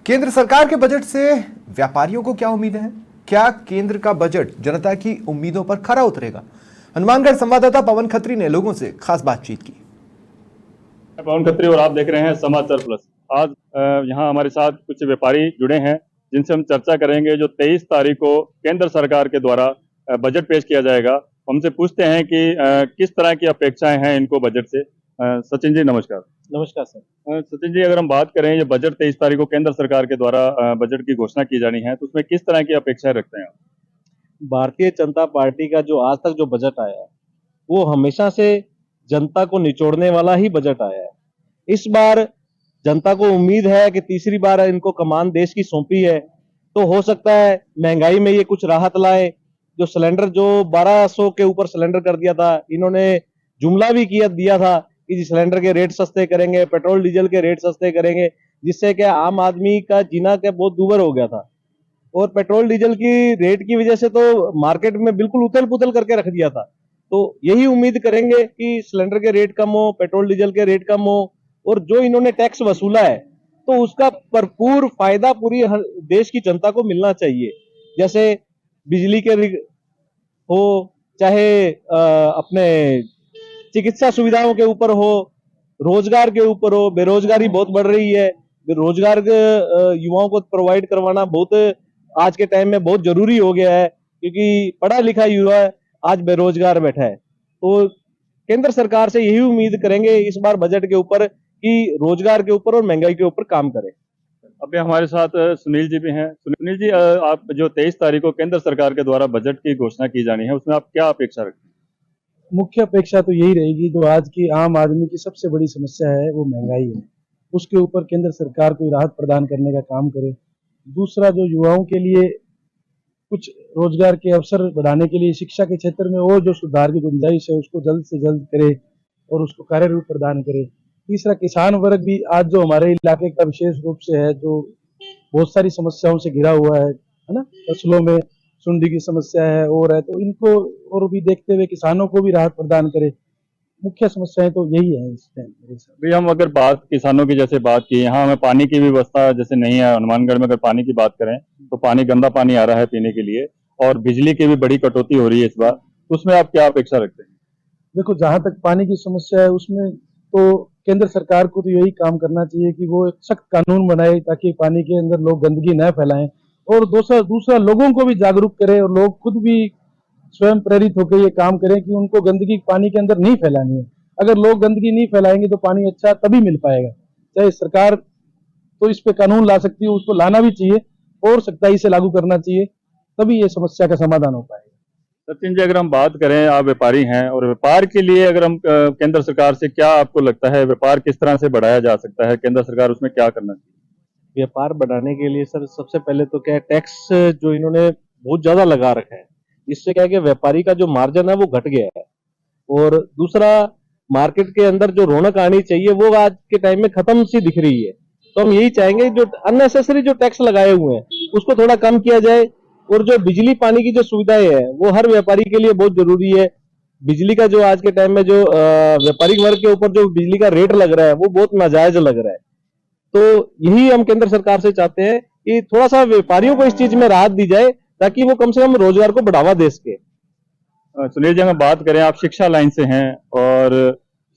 केंद्र सरकार के बजट से व्यापारियों को क्या उम्मीदें हैं? क्या केंद्र का बजट जनता की उम्मीदों पर खरा उतरेगा? हनुमानगढ़ संवाददाता पवन खत्री ने लोगों से खास बातचीत की। पवन खत्री और आप देख रहे हैं समाचार प्लस। आज यहाँ हमारे साथ कुछ व्यापारी जुड़े हैं जिनसे हम चर्चा करेंगे। जो 23 तारीख को केंद्र सरकार के द्वारा बजट पेश किया जाएगा, हमसे पूछते हैं कि किस तरह की अपेक्षाएं हैं इनको बजट से। सचिन जी नमस्कार। नमस्कार सर। सचिन जी, अगर हम बात करें ये बजट 23 तारीख को केंद्र सरकार के द्वारा बजट की घोषणा की जानी है, तो उसमें किस तरह की अपेक्षाएं रखते हैं आप? भारतीय जनता पार्टी का जो आज तक जो बजट आया है वो हमेशा से जनता को निचोड़ने वाला ही बजट आया है। इस बार जनता को उम्मीद है कि तीसरी बार इनको कमान देश की सौंपी है, तो हो सकता है महंगाई में ये कुछ राहत लाए। जो सिलेंडर जो 1200 के ऊपर सिलेंडर कर दिया था, इन्होंने जुमला भी दिया था कि सिलेंडर के रेट सस्ते करेंगे, पेट्रोल डीजल के रेट सस्ते करेंगे, जिससे कि आम आदमी का जीना क्या बहुत दूभर हो गया था। और पेट्रोल डीजल की रेट की वजह से तो मार्केट में बिल्कुल उथल पुथल करके रख दिया था। तो यही उम्मीद करेंगे कि सिलेंडर के रेट कम हो, पेट्रोल डीजल के रेट कम हो, और जो इन्होंने टैक्स वसूला है तो उसका भरपूर फायदा पूरी देश की जनता को मिलना चाहिए। जैसे बिजली के हो, चाहे अपने चिकित्सा सुविधाओं के ऊपर हो, रोजगार के ऊपर हो। बेरोजगारी बहुत बढ़ रही है, रोजगार युवाओं को प्रोवाइड करवाना बहुत आज के टाइम में बहुत जरूरी हो गया है, क्योंकि पढ़ा लिखा युवा आज बेरोजगार बैठा है। तो केंद्र सरकार से यही उम्मीद करेंगे इस बार बजट के ऊपर कि रोजगार के ऊपर और महंगाई के ऊपर काम करे। अभी हमारे साथ सुनील जी भी हैं। सुनील जी, आप जो 23 तारीख को केंद्र सरकार के द्वारा बजट की घोषणा की जानी है, उसमें आप क्या अपेक्षा रखते हैं? मुख्य अपेक्षा तो यही रहेगी, जो आज की आम आदमी की सबसे बड़ी समस्या है वो महंगाई है, उसके ऊपर केंद्र सरकार कोई राहत प्रदान करने का काम करे। दूसरा, जो युवाओं के लिए कुछ रोजगार के अवसर बढ़ाने के लिए शिक्षा के क्षेत्र में और जो सुधार की गुंजाइश है उसको जल्द से जल्द करे और उसको कार्य रूप प्रदान करे। तीसरा, किसान वर्ग भी आज जो हमारे इलाके का विशेष रूप से है, जो बहुत सारी समस्याओं से घिरा हुआ है ना, फसलों में सुंडी की समस्या है और है, तो इनको और भी देखते हुए किसानों को भी राहत प्रदान करे। मुख्य समस्याएं तो यही है इस टाइम। अभी हम अगर बात किसानों की जैसे बात की, यहाँ हमें पानी की भी व्यवस्था जैसे नहीं है। हनुमानगढ़ में अगर पानी की बात करें तो पानी, गंदा पानी आ रहा है पीने के लिए, और बिजली की भी बड़ी कटौती हो रही है इस बार। तो उसमें आप क्या अपेक्षा रखते हैं? देखो, जहां तक पानी की समस्या है उसमें तो केंद्र सरकार को तो यही काम करना चाहिए कि वो एक सख्त कानून बनाए ताकि पानी के अंदर लोग गंदगी न फैलाएं, और दूसरा लोगों को भी जागरूक करे और लोग खुद भी स्वयं प्रेरित होकर ये काम करें कि उनको गंदगी पानी के अंदर नहीं फैलानी है। अगर लोग गंदगी नहीं फैलाएंगे तो पानी अच्छा तभी मिल पाएगा। चाहे सरकार तो इस पे कानून ला सकती है, उसको लाना भी चाहिए और सख्ताई से लागू करना चाहिए, तभी ये समस्या का समाधान हो पाएगा। सचिन जी, अगर हम बात करें, आप व्यापारी हैं और व्यापार के लिए अगर हम केंद्र सरकार से क्या आपको लगता है व्यापार किस तरह से बढ़ाया जा सकता है? केंद्र सरकार उसमें क्या करना चाहिए? व्यापार बढ़ाने के लिए सर सबसे पहले तो क्या है, टैक्स जो इन्होंने बहुत ज्यादा लगा रखा है, इससे क्या है कि व्यापारी का जो मार्जिन है वो घट गया है। और दूसरा, मार्केट के अंदर जो रौनक आनी चाहिए वो आज के टाइम में खत्म सी दिख रही है। तो हम यही चाहेंगे जो अननेसेसरी जो टैक्स लगाए हुए हैं उसको थोड़ा कम किया जाए, और जो बिजली पानी की जो सुविधाएं है वो हर व्यापारी के लिए बहुत जरूरी है। बिजली का जो आज के टाइम में जो व्यापारिक वर्ग के ऊपर जो बिजली का रेट लग रहा है वो बहुत नाजायज लग रहा है। तो यही हम केंद्र सरकार से चाहते हैं कि थोड़ा सा व्यापारियों को इस चीज में राहत दी जाए ताकि वो कम से कम रोजगार को बढ़ावा दे सके। सुनील जी, अगर बात करें, आप शिक्षा लाइन से हैं और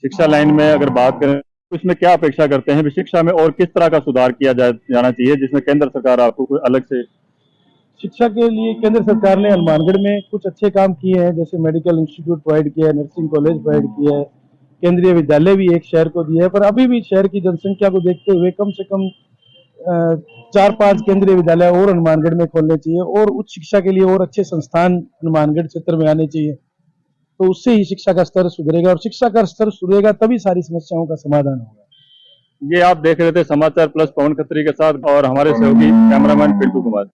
शिक्षा लाइन में अगर बात करें तो इसमें क्या अपेक्षा करते हैं? शिक्षा में और किस तरह का सुधार किया जाना चाहिए जिसमें केंद्र सरकार आपको कोई अलग से? शिक्षा के लिए केंद्र सरकार ने हनुमानगढ़ में कुछ अच्छे काम किए हैं, जैसे मेडिकल इंस्टीट्यूट प्रोवाइड किया है, नर्सिंग कॉलेज प्रोवाइड किया है, केंद्रीय विद्यालय भी एक शहर को दिया है। पर अभी भी शहर की जनसंख्या को देखते हुए कम से कम 4-5 केंद्रीय विद्यालय और हनुमानगढ़ में खोलने चाहिए, और उच्च शिक्षा के लिए और अच्छे संस्थान हनुमानगढ़ क्षेत्र में आने चाहिए। तो उससे ही शिक्षा का स्तर सुधरेगा, और शिक्षा का स्तर सुधरेगा तभी सारी समस्याओं का समाधान होगा। ये आप देख रहे थे समाचार प्लस पवन खत्री के साथ और हमारे सहयोगी कैमरामैन पिंटू कुमार।